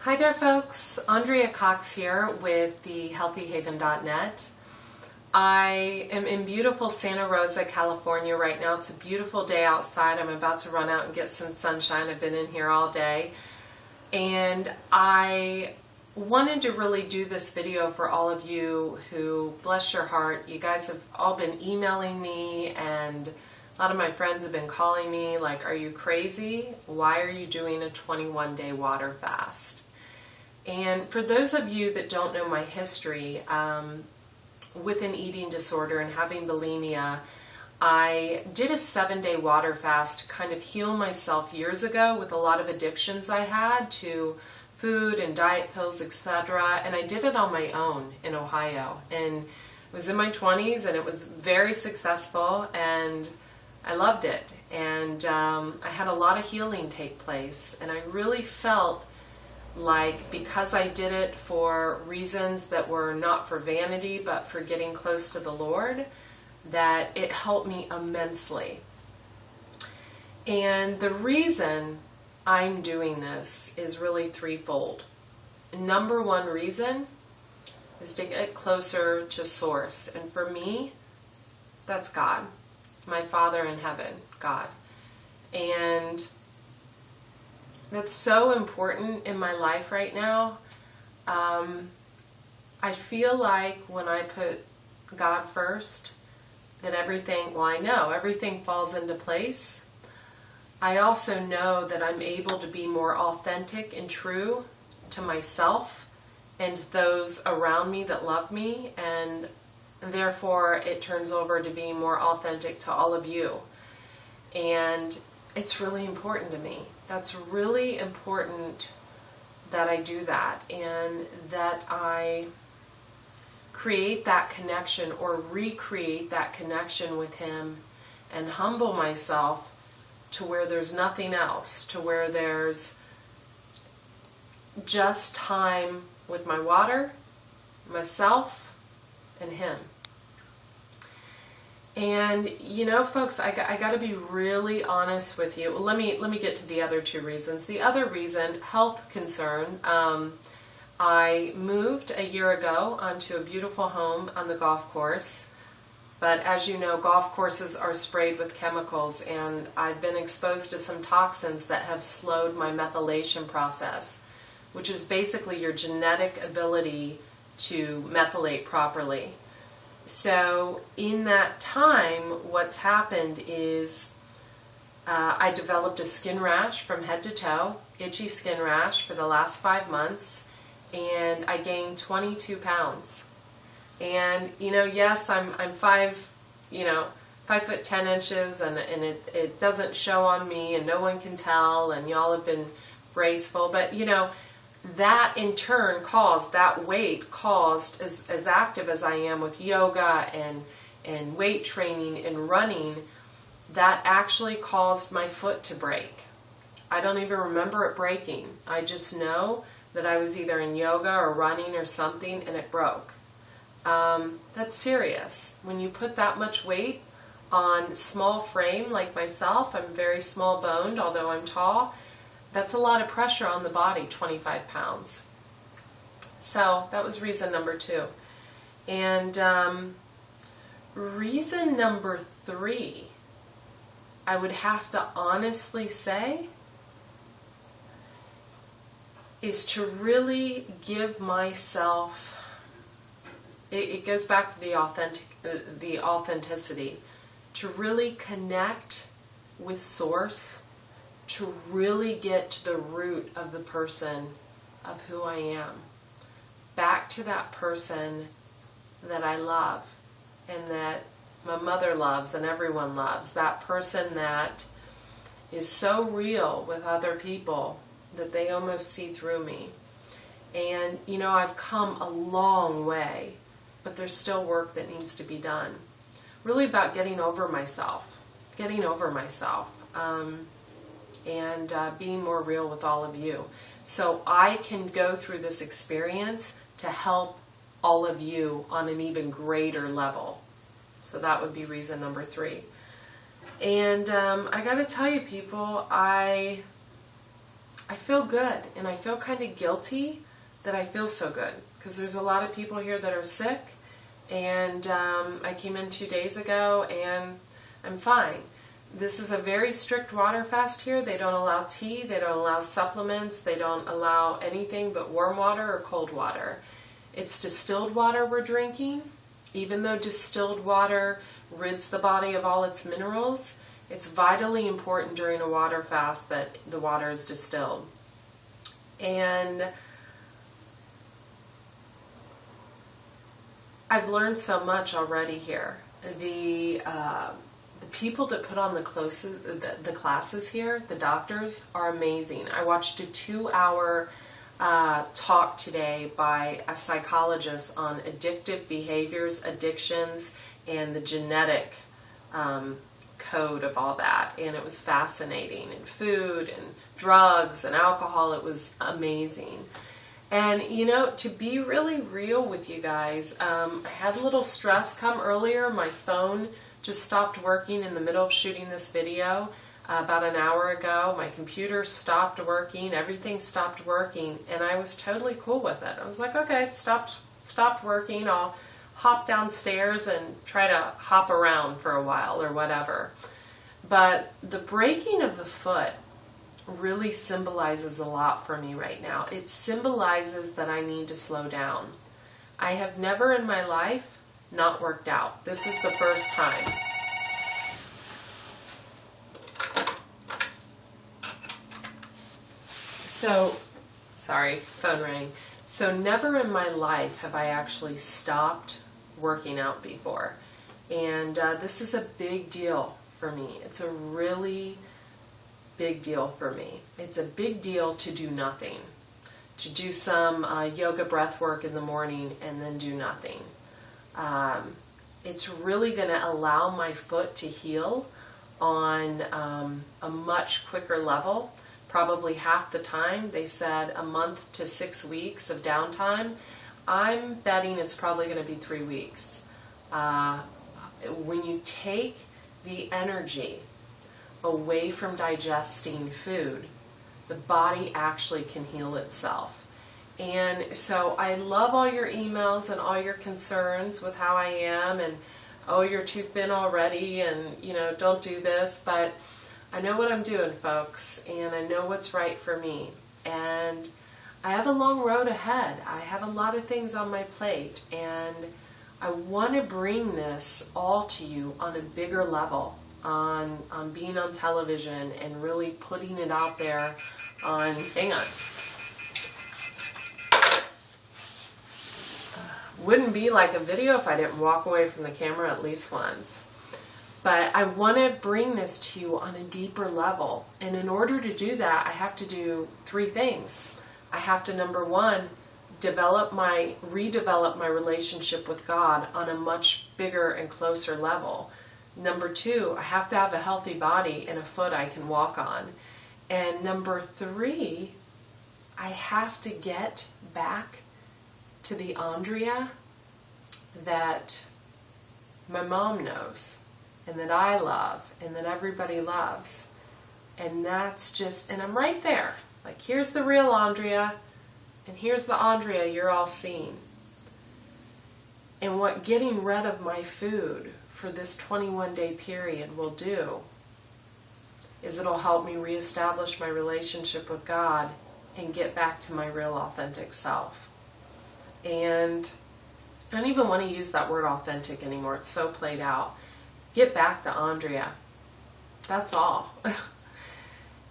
Hi there folks, Andrea Cox here with the healthyhaven.net. I am in beautiful Santa Rosa, California right now. It's a beautiful day outside. I'm about to run out and get some sunshine. I've been in here all day. And I wanted to really do this video for all of you who, bless your heart, you guys have all been emailing me, and a lot of my friends have been calling me like, are you crazy? Why are you doing a 21-day water fast? And for those of you that don't know my history, with an eating disorder and having bulimia, I did a 7-day water fast to kind of heal myself years ago with a lot of addictions I had to food and diet pills, etc. And I did it on my own in Ohio. And it was in my 20s, and it was very successful, and I loved it. And I had a lot of healing take place, and I really felt like, because I did it for reasons that were not for vanity but for getting close to the Lord, that it helped me immensely. And the reason I'm doing this is really threefold. Number one reason is to get closer to Source. And for me, that's God, my Father in heaven, God. And that's so important in my life right now. I feel like when I put God first, that everything, well, I know everything falls into place. I also know that I'm able to be more authentic and true to myself and those around me that love me, and therefore it turns over to being more authentic to all of you. And it's really important to me. That's really important that I do that, and that I create that connection or recreate that connection with Him and humble myself to where there's nothing else, to where there's just time with my water, myself, and Him. And you know, folks, I got to be really honest with you. Well, let me get to the other two reasons. The other reason, health concern. I moved a year ago onto a beautiful home on the golf course, but as you know, golf courses are sprayed with chemicals, and I've been exposed to some toxins that have slowed my methylation process, which is basically your genetic ability to methylate properly. So in that time, what's happened is I developed a skin rash from head to toe, itchy skin rash for the last 5 months, and I gained 22 pounds. And you know, yes, I'm 5 foot 10 inches, and it doesn't show on me, and no one can tell, and y'all have been graceful, but you know, that in turn caused, that weight caused, as active as I am with yoga and weight training and running, that actually caused my foot to break. I don't even remember it breaking. I just know that I was either in yoga or running or something, and it broke. That's serious. When you put that much weight on small frame like myself, I'm very small boned, although I'm tall. That's a lot of pressure on the body, 25 pounds. So that was reason number 2. And reason number 3, I would have to honestly say, is to really give myself, it goes back to the authenticity, to really connect with Source, to really get to the root of the person of who I am. Back to that person that I love, and that my mother loves, and everyone loves. That person that is so real with other people that they almost see through me. And you know, I've come a long way, but there's still work that needs to be done. Really about getting over myself. And being more real with all of you. So I can go through this experience to help all of you on an even greater level. So that would be reason number 3. And I got to tell you, people, I I feel good, and I feel kind of guilty that I feel so good, because there's a lot of people here that are sick, and I came in 2 days ago and I'm fine. This is a very strict water fast here. They don't allow tea, they don't allow supplements, they don't allow anything but warm water or cold water. It's distilled water we're drinking. Even though distilled water rids the body of all its minerals, it's vitally important during a water fast that the water is distilled. And I've learned so much already here. The people that put on the classes here, the doctors, are amazing. I watched a 2-hour talk today by a psychologist on addictive behaviors, addictions, and the genetic code of all that. And it was fascinating. And food and drugs and alcohol, it was amazing. And, you know, to be really real with you guys, I had a little stress come earlier. My phone just stopped working in the middle of shooting this video about an hour ago. My computer stopped working, everything stopped working, and I was totally cool with it. I was like, okay, stopped working, I'll hop downstairs and try to hop around for a while or whatever. But the breaking of the foot really symbolizes a lot for me right now. It symbolizes that I need to slow down. I have never in my life not worked out. This is the first time. So, sorry, phone rang. So never in my life have I actually stopped working out before. And this is a big deal for me. It's a really big deal for me. It's a big deal to do nothing. To do some yoga breath work in the morning and then do nothing. It's really going to allow my foot to heal on a much quicker level. Probably half the time. They said a month to 6 weeks of downtime. I'm betting it's probably going to be 3 weeks. When you take the energy away from digesting food, the body actually can heal itself. And so I love all your emails and all your concerns with how I am, and oh, you're too thin already, and you know, don't do this, but I know what I'm doing, folks, and I know what's right for me. And I have a long road ahead. I have a lot of things on my plate, and I want to bring this all to you on a bigger level, on being on television and really putting it out there on, hang on. Wouldn't be like a video if I didn't walk away from the camera at least once. But I want to bring this to you on a deeper level. And in order to do that, I have to do 3 things. I have to, number 1, redevelop my relationship with God on a much bigger and closer level. Number 2, I have to have a healthy body and a foot I can walk on. And number 3, I have to get back to the Andrea that my mom knows, and that I love, and that everybody loves. And that's just, and I'm right there. Like, here's the real Andrea, and here's the Andrea you're all seeing. And what getting rid of my food for this 21-day period will do is it'll help me reestablish my relationship with God and get back to my real authentic self. And I don't even want to use that word authentic anymore. It's so played out. Get back to Andrea. That's all.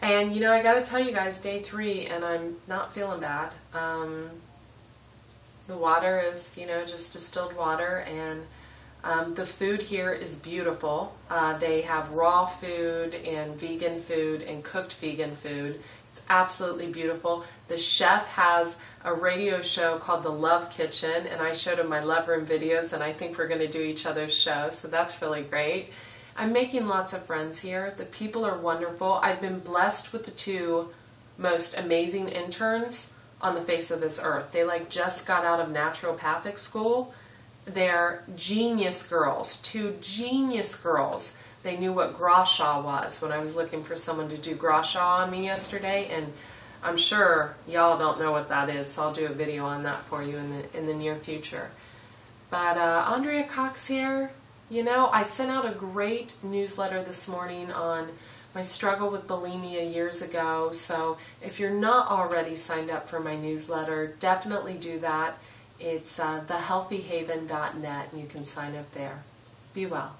And, you know, I got to tell you guys, day 3, and I'm not feeling bad. The water is, you know, just distilled water, and the food here is beautiful. They have raw food and vegan food and cooked vegan food. It's absolutely beautiful. The chef has a radio show called The Love Kitchen, and I showed him my Love Room videos, and I think we're going to do each other's show, so that's really great. I'm making lots of friends here. The people are wonderful. I've been blessed with the 2 most amazing interns on the face of this earth. They just got out of naturopathic school. They're genius girls, 2 genius girls. They knew what gua sha was when I was looking for someone to do gua sha on me yesterday, and I'm sure y'all don't know what that is, so I'll do a video on that for you in the near future. But Andrea Cox here. You know, I sent out a great newsletter this morning on my struggle with bulimia years ago, so if you're not already signed up for my newsletter, definitely do that. It's thehealthyhaven.net, and you can sign up there. Be well.